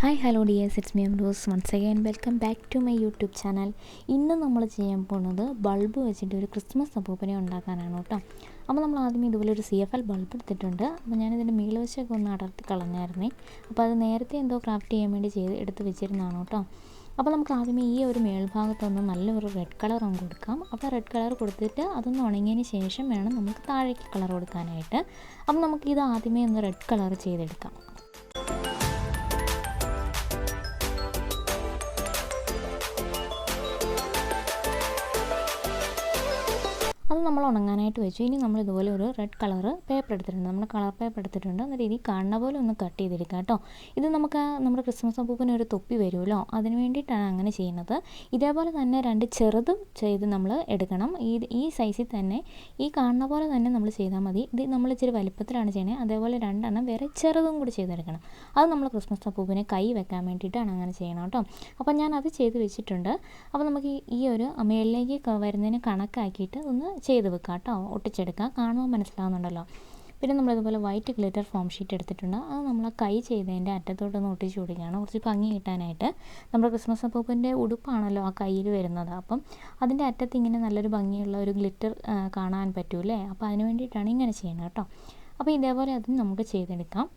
Hi, hello dears, it's me Amaluz. Once again, welcome back to my YouTube channel. ഇന്ന് നമ്മൾ ചെയ്യാൻ പോകുന്നത് bulb വെച്ചിട്ട് ഒരു ക്രിസ്മസ് അപ്പൂപ്പനെ ഉണ്ടാക്കാനാണ് കേട്ടോ. അപ്പോൾ നമ്മൾ ആദ്യം ഇതുപോലെ ഒരു CFL ബൾബ് എടുത്തിട്ടുണ്ട്. അപ്പോൾ ഞാനിതിൻ്റെ മേൽവശമൊക്കെ ഒന്ന് അടർത്തി കളഞ്ഞായിരുന്നേ. അപ്പോൾ അത് നേരത്തെ എന്തോ ക്രാഫ്റ്റ് ചെയ്യാൻ വേണ്ടി എടുത്ത് വെച്ചിരുന്നതാണ് കേട്ടോ. അപ്പോൾ നമുക്ക് ആദ്യമേ ഈ ഒരു മേൽഭാഗത്തൊന്ന് നല്ലൊരു റെഡ് കളർ അങ്ങ് കൊടുക്കാം. അപ്പോൾ റെഡ് കളർ കൊടുത്തിട്ട് അതൊന്ന് ഉണങ്ങിയതിന് ശേഷം വേണം നമുക്ക് താഴേക്ക് കളർ കൊടുക്കാനായിട്ട്. അപ്പോൾ നമുക്കിത് ആദ്യമേ ഒന്ന് റെഡ് കളർ ചെയ്തെടുക്കാം. അത് നമ്മൾ ഉണങ്ങാനായിട്ട് വെച്ചു. ഇനി നമ്മൾ ഇതുപോലെ ഒരു റെഡ് കളർ പേപ്പർ എടുത്തിട്ടുണ്ട്, നമ്മൾ കളർ പേപ്പർ എടുത്തിട്ടുണ്ട്. അന്നേരം ഇത് കാണുന്ന പോലെ ഒന്ന് കട്ട് ചെയ്തെടുക്കുക കേട്ടോ. ഇത് നമുക്ക് നമ്മുടെ ക്രിസ്മസ് അപ്പൂപ്പന് ഒരു തൊപ്പി വരുമല്ലോ, അതിന് വേണ്ടിയിട്ടാണ് അങ്ങനെ ചെയ്യുന്നത്. ഇതേപോലെ തന്നെ രണ്ട് ചെറുതും ചെയ്ത് നമ്മൾ എടുക്കണം. ഈ സൈസിൽ തന്നെ ഈ കാണുന്ന പോലെ തന്നെ നമ്മൾ ചെയ്താൽ മതി. ഇത് നമ്മൾ ഇച്ചിരി വലിപ്പത്തിലാണ് ചെയ്യണത്. അതേപോലെ രണ്ടെണ്ണം വേറെ ചെറുതും കൂടി ചെയ്തെടുക്കണം. അത് നമ്മൾ ക്രിസ്മസ് അപ്പൂപ്പനെ കൈ വെക്കാൻ വേണ്ടിയിട്ടാണ് അങ്ങനെ ചെയ്യണം കേട്ടോ. അപ്പോൾ ഞാൻ അത് ചെയ്ത് വെച്ചിട്ടുണ്ട്. അപ്പോൾ നമുക്ക് ഈ ഒരു മേളിലേക്ക് വരുന്നതിന് കണക്കാക്കിയിട്ട് ഒന്ന് ചെയ്ത് വെക്കാം കേട്ടോ, ഒട്ടിച്ചെടുക്കാം. കാണുമ്പോൾ മനസ്സിലാവുന്നുണ്ടല്ലോ. പിന്നെ നമ്മളിതുപോലെ വൈറ്റ് ഗ്ലിറ്റർ ഫോം ഷീറ്റ് എടുത്തിട്ടുണ്ട്. അത് നമ്മൾ കൈ ചെയ്തതിൻ്റെ അറ്റത്തോട്ടൊന്ന് ഒട്ടിച്ച് കൊടുക്കുകയാണ്, കുറച്ച് ഭംഗി കിട്ടാനായിട്ട്. നമ്മുടെ ക്രിസ്മസ് അപ്പൂപ്പൻ്റെ ഉടുപ്പാണല്ലോ ആ കയ്യിൽ വരുന്നത്. അപ്പം അതിൻ്റെ അറ്റത്ത് ഇങ്ങനെ നല്ലൊരു ഭംഗിയുള്ള ഒരു ഗ്ലിറ്റർ കാണാൻ പറ്റൂലേ. അപ്പോൾ അതിന് വേണ്ടിയിട്ടാണ് ഇങ്ങനെ ചെയ്യുന്നത് കേട്ടോ. അപ്പോൾ ഇതേപോലെ അതും നമുക്ക് ചെയ്തെടുക്കാം.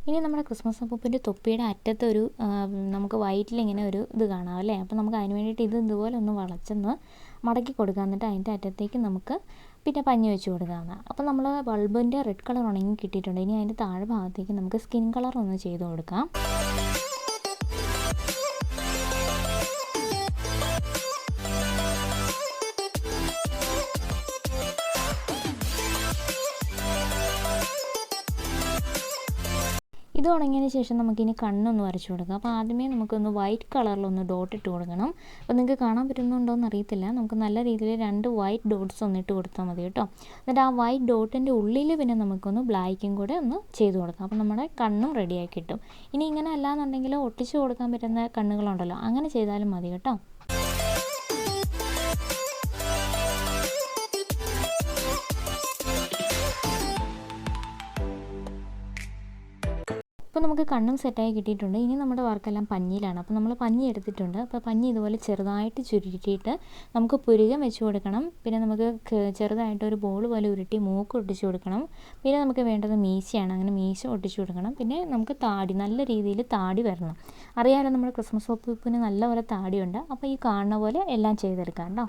ഇനി നമ്മുടെ ക്രിസ്മസ് അപ്പൂപ്പൻ്റെ തൊപ്പിയുടെ അറ്റത്തൊരു നമുക്ക് വൈറ്റിൽ ഇങ്ങനെ ഒരു ഇത് കാണാം അല്ലേ. അപ്പോൾ നമുക്ക് അതിന് വേണ്ടിയിട്ട് ഇതുപോലെ ഒന്ന് വളച്ചൊന്ന് മടക്കി കൊടുക്കുക. എന്നിട്ട് അതിൻ്റെ അറ്റത്തേക്ക് നമുക്ക് പിന്നെ പഞ്ഞി വെച്ച് കൊടുക്കാവുന്ന. അപ്പോൾ നമ്മൾ ബൾബിൻ്റെ റെഡ് കളർ ഉണങ്ങി കിട്ടിയിട്ടുണ്ട്. ഇനി അതിൻ്റെ താഴെ ഭാഗത്തേക്ക് നമുക്ക് സ്കിൻ കളർ ഒന്ന് ചെയ്ത് കൊടുക്കാം. ഇത് ഉണങ്ങിയതിന് ശേഷം നമുക്കിനി കണ്ണൊന്ന് വരച്ചു കൊടുക്കാം. അപ്പോൾ ആദ്യമേ നമുക്കൊന്ന് വൈറ്റ് കളറിലൊന്ന് ഡോട്ട് ഇട്ട് കൊടുക്കണം. അപ്പോൾ നിങ്ങൾക്ക് കാണാൻ പറ്റുന്നുണ്ടോ എന്ന് അറിയത്തില്ല. നമുക്ക് നല്ല രീതിയിൽ 2 വൈറ്റ് ഡോട്ട്സ് ഒന്ന് ഇട്ട് കൊടുത്താൽ മതി കേട്ടോ. എന്നിട്ട് ആ വൈറ്റ് ഡോട്ടിൻ്റെ ഉള്ളിൽ പിന്നെ നമുക്കൊന്ന് ബ്ലാക്കും കൂടെ ഒന്ന് ചെയ്ത് കൊടുക്കാം. അപ്പോൾ നമ്മുടെ കണ്ണും റെഡിയാക്കി കിട്ടും. ഇനി ഇങ്ങനെ അല്ലാന്നുണ്ടെങ്കിൽ ഒട്ടിച്ച് കൊടുക്കാൻ പറ്റുന്ന കണ്ണുകളുണ്ടല്ലോ, അങ്ങനെ ചെയ്താലും മതി കേട്ടോ. അപ്പോൾ നമുക്ക് കണ്ണും സെറ്റായി കിട്ടിയിട്ടുണ്ട്. ഇനി നമ്മുടെ വർക്കെല്ലാം പഞ്ഞിയിലാണ്. അപ്പോൾ നമ്മൾ പഞ്ഞി എടുത്തിട്ടുണ്ട്. അപ്പോൾ പഞ്ഞി ഇതുപോലെ ചെറുതായിട്ട് ചുരുട്ടിയിട്ട് നമുക്ക് പുരുകം വെച്ച് കൊടുക്കണം. പിന്നെ നമുക്ക് ചെറുതായിട്ടൊരു ബോൾ പോലെ ഉരുട്ടി മൂക്ക് ഒട്ടിച്ച് കൊടുക്കണം. പിന്നെ നമുക്ക് വേണ്ടത് മീശയാണ്. അങ്ങനെ മീശ ഒട്ടിച്ച് കൊടുക്കണം. പിന്നെ നമുക്ക് താടി, നല്ല രീതിയിൽ താടി വരണം. അറിയാമല്ലോ നമ്മുടെ ക്രിസ്മസ് അപ്പൂപ്പന് നല്ലപോലെ താടിയുണ്ട്. അപ്പോൾ ഈ കാണുന്ന പോലെ എല്ലാം ചെയ്തെടുക്കാം കേട്ടോ.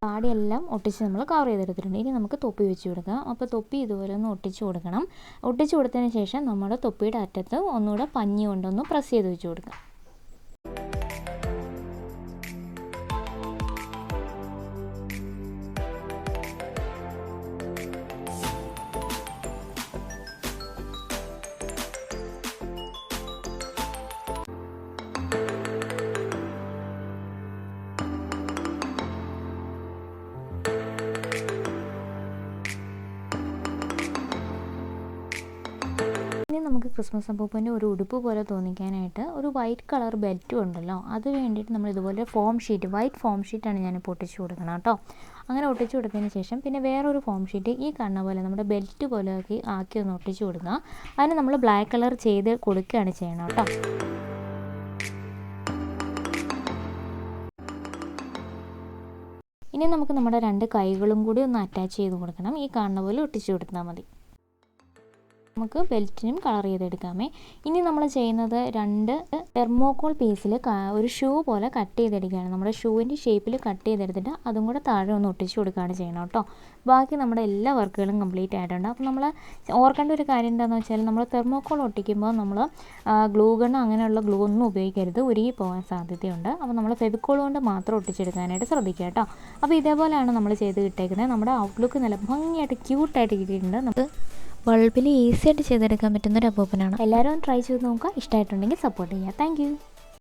താടിയെല്ലാം ഒട്ടിച്ച് നമ്മൾ കവർ ചെയ്തെടുത്തിട്ടുണ്ട്. ഇനി നമുക്ക് തൊപ്പി വെച്ച് കൊടുക്കാം. അപ്പോൾ തൊപ്പി ഇതുപോലെ ഒന്ന് ഒട്ടിച്ച് കൊടുക്കണം. ഒട്ടിച്ച് കൊടുത്തതിന് ശേഷം നമ്മുടെ തൊപ്പിയുടെ അറ്റത്ത് ഒന്നുകൂടെ പഞ്ഞി കൊണ്ടൊന്ന് പ്രസ് ചെയ്ത് വെച്ച് കൊടുക്കാം. നമുക്ക് ക്രിസ്മസ് അപ്പൂപ്പൻ്റെ ഒരു ഉടുപ്പ് പോലെ തോന്നിക്കാനായിട്ട് ഒരു വൈറ്റ് കളർ ബെൽറ്റും ഉണ്ടല്ലോ, അത് വേണ്ടിയിട്ട് നമ്മൾ ഇതുപോലെ ഫോം ഷീറ്റ്, വൈറ്റ് ഫോം ഷീറ്റാണ് ഞാനിപ്പോൾ ഒട്ടിച്ച് കൊടുക്കണം കേട്ടോ. അങ്ങനെ ഒട്ടിച്ച് കൊടുത്തതിന് ശേഷം പിന്നെ വേറൊരു ഫോം ഷീറ്റ് ഈ കാണുന്ന പോലെ നമ്മുടെ ബെൽറ്റ് പോലെ ആക്കി ഒന്ന് ഒട്ടിച്ച് കൊടുക്കുക. അതിന് നമ്മൾ ബ്ലാക്ക് കളർ ചെയ്ത് കൊടുക്കുകയാണ് ചെയ്യണം കേട്ടോ. ഇനി നമുക്ക് നമ്മുടെ 2 കൈകളും കൂടി ഒന്ന് അറ്റാച്ച് ചെയ്ത് കൊടുക്കണം. ഈ കാണുന്ന പോലെ ഒട്ടിച്ച് കൊടുത്താൽ മതി. നമുക്ക് ബെൽറ്റിനും കളർ ചെയ്തെടുക്കാമേ. ഇനി നമ്മൾ ചെയ്യുന്നത് 2 തെർമോക്കോൾ പീസിൽ ഒരു ഷൂ പോലെ കട്ട് ചെയ്തെടുക്കുകയാണ്. നമ്മുടെ ഷൂവിൻ്റെ ഷേപ്പിൽ കട്ട് ചെയ്തെടുത്തിട്ട് അതും കൂടെ താഴെ ഒന്ന് ഒട്ടിച്ച് കൊടുക്കുകയാണ് ചെയ്യണം കേട്ടോ. ബാക്കി നമ്മുടെ എല്ലാ വർക്കുകളും കംപ്ലീറ്റ് ആയിട്ടുണ്ട്. അപ്പോൾ നമ്മൾ ഓർക്കേണ്ട ഒരു കാര്യം എന്താണെന്ന് വെച്ചാൽ, നമ്മൾ തെർമോക്കോൾ ഒട്ടിക്കുമ്പോൾ നമ്മൾ ഗ്ലൂ ഗൺ അങ്ങനെയുള്ള ഗ്ലൂ ഒന്നും ഉപയോഗിക്കരുത്, ഉരുകി പോകാൻ സാധ്യതയുണ്ട്. അപ്പോൾ നമ്മൾ ഫെവിക്കോൾ കൊണ്ട് മാത്രം ഒട്ടിച്ചെടുക്കാനായിട്ട് ശ്രദ്ധിക്കുക കേട്ടോ. അപ്പോൾ ഇതേപോലെയാണ് നമ്മൾ ചെയ്ത് കിട്ടേക്കുന്നത്. നമ്മുടെ ഔട്ട്ലുക്ക് നല്ല ഭംഗിയായിട്ട് ക്യൂട്ടായിട്ട് കിട്ടിയിട്ടുണ്ട്. നമുക്ക് ബൾബിൽ ഈസി ആയിട്ട് ചെയ്തെടുക്കാൻ പറ്റുന്ന ഒരു അപ്പൂപ്പനാണ്. എല്ലാവരും ട്രൈ ചെയ്ത് നോക്കുക. ഇഷ്ടമായിട്ടുണ്ടെങ്കിൽ സപ്പോർട്ട് ചെയ്യുക. താങ്ക്